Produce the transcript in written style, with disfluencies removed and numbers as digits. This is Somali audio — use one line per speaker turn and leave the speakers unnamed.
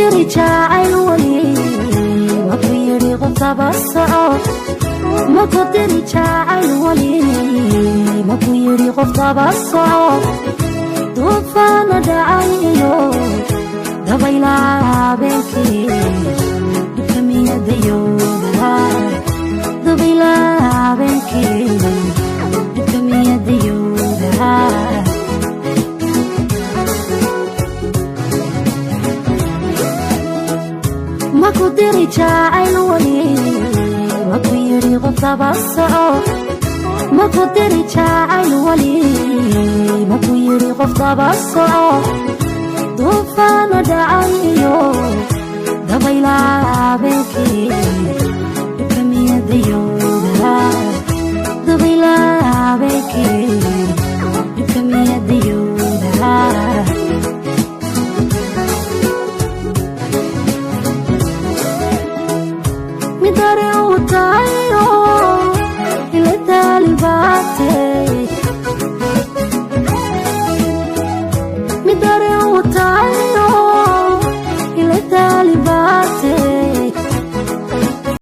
diri jacayl wali maku yidhi qof daba soco maku diri jacayl wali maku yidhi qof daba soco duufaana dhacayo dabaylaha habeenkii dhibka miyadayowda dabaylaha habeenkii dhibka miyadayowda maku diri jacayl wali maku yidhi qof daba soco maku diri jacayl wali maku yidhi qof daba soco duufaana dhacayo dabaylaha habeenkii dhibka miyadayowda dabaylaha